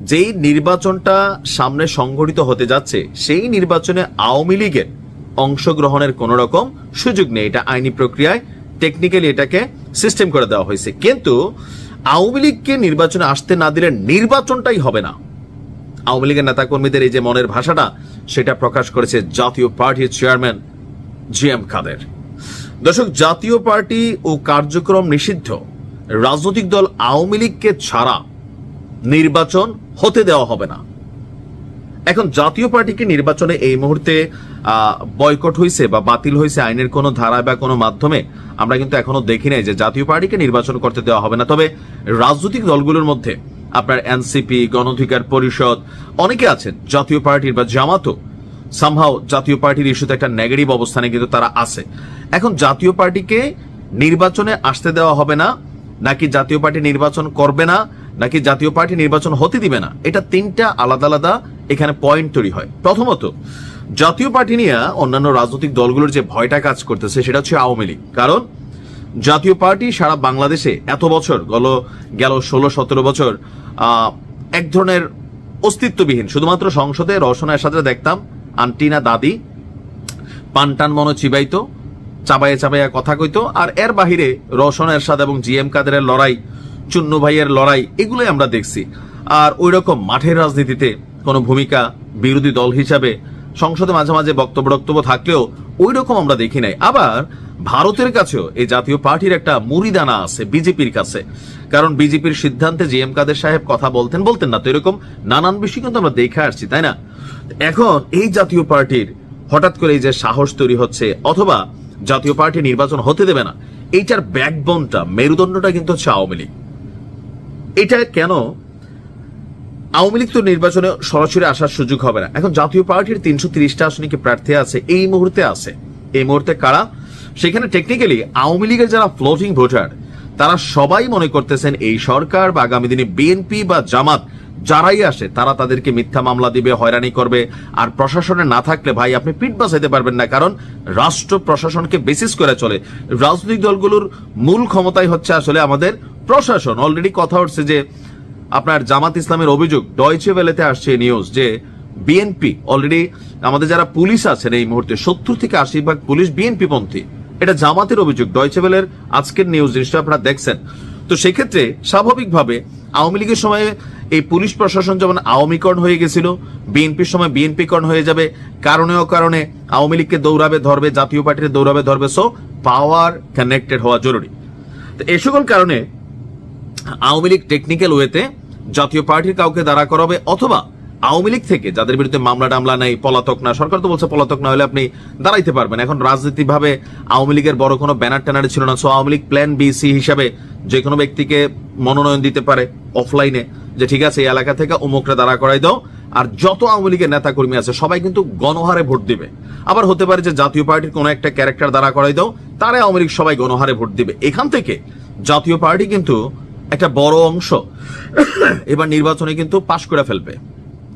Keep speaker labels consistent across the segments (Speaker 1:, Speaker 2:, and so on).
Speaker 1: যেই নির্বাচনটা সামনে সংঘটিত হতে যাচ্ছে সেই নির্বাচনে আওয়ামী লীগের অংশগ্রহণের কোন রকম সুযোগ নেই। এটা আইনি প্রক্রিয়ায় টেকনিক্যালি এটাকে সিস্টেম করে দেওয়া হয়েছে, কিন্তু আওয়ামী লীগকে নির্বাচনে আসতে না দিলে নির্বাচনটাই হবে না। আওয়ামী লীগের নেতাকর্মীদের এই যে মনের ভাষাটা, সেটা প্রকাশ করেছে জাতীয় পার্টির চেয়ারম্যান জিএম কাদের। দর্শক, জাতীয় পার্টি ও কার্যক্রম নিষিদ্ধ রাজনৈতিক দল আওয়ামী লীগকে ছাড়া নির্বাচন হতে দেওয়া হবে না। এখন জাতীয় পার্টিকে নির্বাচনে এই মুহূর্তে বয়কট হয়েছে বা বাতিল হয়েছে আইনের কোনো ধারা বা কোনো মাধ্যমে আমরা কিন্তু এখনো দেখি নাই যে জাতীয় পার্টিকে নির্বাচন করতে দেওয়া হবে না। তবে রাজনৈতিক দলগুলোর মধ্যে আপনার এনসিপি, গণ অধিকার পরিষদ অনেকে আছেন, জাতীয় পার্টির বা জামাতও সামহাও জাতীয় পার্টির ইস্যুতে একটা নেগেটিভ অবস্থানে কিন্তু তারা আছে। এখন জাতীয় পার্টিকে নির্বাচনে আসতে দেওয়া হবে না, নাকি জাতীয় পার্টি নির্বাচন করবে না, নাকি জাতীয় পার্টি নির্বাচন হতে দিবে না, এটা তিনটা আলাদা আলাদা এখানে পয়েন্ট তৈরি হয়। প্রথমত, জাতীয় পার্টি নিয়ে অন্যান্য রাজনৈতিক দলগুলোর যে ভয়টা কাজ করতেছে সেটা হচ্ছে আওয়ামী লীগ। কারণ জাতীয় পার্টি সারা বাংলাদেশে এত বছর গেল 16-17 বছর এক ধরনের অস্তিত্ববিহীন, শুধুমাত্র সংসদে রওশনের সাথে দেখতাম আন্টি না দাদি পানটান মনে চিবাইতো, চাবাইয়া চাবাইয়া কথা কইতো, আর এর বাহিরে রওশন এরশাদ এবং জিএম কাদেরের লড়াই, চুন্নু ভাইয়ের লড়াই, এগুলোই আমরা দেখছি। আর ওই রকম মাঠের রাজনীতিতে কোনো ভূমিকা বিরোধী দল হিসাবে সংসদে মাঝে মাঝে বক্তব্য থাকলেও ওই রকম আমরা দেখি নাই। আবার ভারতের কাছেও এই জাতীয় পার্টির একটা মুড়িদানা আছে বিজেপির কাছে, কারণ বিজেপির সিদ্ধান্তে জিএম কাদের সাহেব কথা বলতেন না, তো এরকম নানান বিষয় কিন্তু আমরা দেখে আসছি, তাই না? এখন এই জাতীয় পার্টির হঠাৎ করে এই যে সাহস তৈরি হচ্ছে, অথবা জাতীয় পার্টি নির্বাচন হতে দেবে না, এইটার ব্যাকবোনটা, মেরুদণ্ডটা কিন্তু হচ্ছে আওয়ামী লীগ। এটা কেন? আওয়ামী লীগ তো নির্বাচনে সরাসরি আসার সুযোগ হবে না। এখন জাতীয় পার্টির 330টা আসনে কি প্রার্থী আছে এই মুহূর্তে কারা? সেখানে টেকনিক্যালি আওয়ামী লীগের যারা ফ্লোটিং ভোটার, তারা সবাই মনে করতেছেন এই সরকার বা আগামী দিনে বিএনপি বা জামাত যারাই আসে তারা তাদেরকে মিথ্যা মামলা দিবে, হয়রানি করবে। আর প্রশাসনে না থাকলে ভাই আপনি পিঠ বাঁচাইতে পারবেন না, কারণ রাষ্ট্র প্রশাসনকে বেসিস করে চলে। রাজনৈতিক দলগুলোর মূল ক্ষমতাই হচ্ছে আসলে আমাদের প্রশাসন। অলরেডি কথা উঠছে যে আপনার জামাত ইসলামের অভিযোগ, ডয়চে ওয়েলেতে আসছে নিউজ, যে বিএনপি অলরেডি আমাদের যারা পুলিশ আছেন এই মুহূর্তে 70-80% পুলিশ বিএনপি পন্থী। এটা জামাতের অভিযোগ, ডয়চে ওয়েলের আজকের নিউজ, জিনিসটা আপনারা দেখছেন। তো সেক্ষেত্রে স্বাভাবিকভাবে আওয়ামী লীগের সময়ে এই পুলিশ প্রশাসন যেমন আওয়ামীকরণ হয়ে গেছিল, বিএনপির সময় বিএনপিকরণ হয়ে যাবে। কারণে আওয়ামী লীগকে দৌড়াবে ধরবে, জাতীয় পার্টির দৌড়াবে ধরবে। সো পাওয়ার কানেক্টেড হওয়া জরুরি। তো এই সকল কারণে আওয়ামী লীগ টেকনিক্যাল ওয়েতে জাতীয় পার্টির কাউকে দাঁড়া করাবে, অথবা আওয়ামী লীগ থেকে যাদের বিরুদ্ধে মামলা টামলা নেই, পলাতক না, সরকার তো বলছে পলাতক না হলে আপনি দাঁড়াইতে পারবেন। এখন রাজনীতি ভাবে আওয়ামী লীগের বড় কোনো ব্যানার ট্যানার ছিল না। So Awami League plan BC হিসাবে যে কোনো ব্যক্তিকে মনোনয়ন দিতে পারে অফলাইনে, যে ঠিক আছে এই এলাকা থেকে অমুকরা দাঁড়া করাই দাও। আর যত আওয়ামী লীগের নেতা কর্মী আছে সবাই কিন্তু গণহারে ভোট দিবে। আবার হতে পারে যে জাতীয় পার্টির কোনো একটা ক্যারেক্টার দাঁড়া করাই দাও, তারা আওয়ামী লীগ সবাই গণহারে ভোট দিবে। এখান থেকে জাতীয় পার্টি কিন্তু একটা বড় অংশ এবার নির্বাচনে কিন্তু পাশ করে ফেলবে।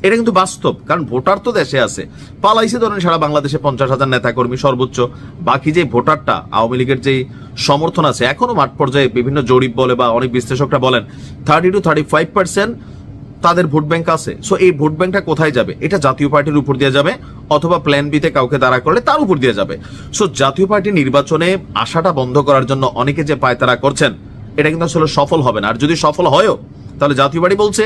Speaker 1: এটা কিন্তু বাস্তব, কারণ ভোটার তো দেশে আছে, পালাইছে ধরেন সারা বাংলাদেশে 50,000 নেতা কর্মী সর্বোচ্চ। বাকি যে ভোটারটা আওয়ামী লীগের যে সমর্থন আছে এখনো মাঠ পর্যায়ে বিভিন্ন জরিপ বলে বা অনেক বিশ্লেষকরা বলেন 30-35% তাদের ভোট ব্যাংক আছে। সো এই ভোট ব্যাংকটা কোথায় যাবে? এটা জাতীয় পার্টির উপর দিয়ে যাবে, অথবা প্ল্যান বিতে কাউকে দাঁড়া করলে তার উপর দিয়ে যাবে। সো জাতীয় পার্টি নির্বাচনে আশাটা বন্ধ করার জন্য অনেকে যে পায়তারা করছেন, এটা কিন্তু আসলে সফল হবে না। আর যদি সফল হয়ও, তাহলে জাতীয় পার্টি বলছে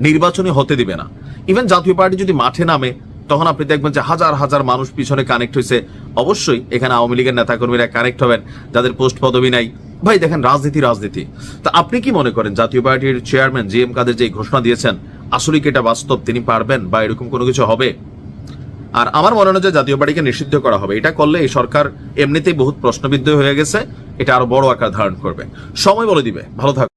Speaker 1: নির্বাচনই হতে দিবে না। ইভেন জাতীয় পার্টি যদি মাঠে নামে, তখন আপনি দেখবেন যে হাজার হাজার মানুষ পিছনে কানেক্ট হয়েছে। অবশ্যই এখানে আওয়ামী লীগের নেতাকর্মীরা কানেক্ট হবেন, যাদের পোস্ট পদবি নাই। ভাই দেখেন, রাজনীতি। তা আপনি কি মনে করেন জাতীয় পার্টির চেয়ারম্যান জিএম কাদের যে ঘোষণা দিয়েছেন, আসলে কি এটা বাস্তব? তিনি পারবেন বা এরকম কোনো কিছু হবে? আর আমার মনে হয় যে জাতীয় পার্টিকে নিষিদ্ধ করা হবে। এটা করলে এই সরকার এমনিতেই বহুত প্রশ্নবিদ্ধ হয়ে গেছে, এটা আরো বড় আকার ধারণ করবে। সময় বলে দিবে। ভালো থাকুন।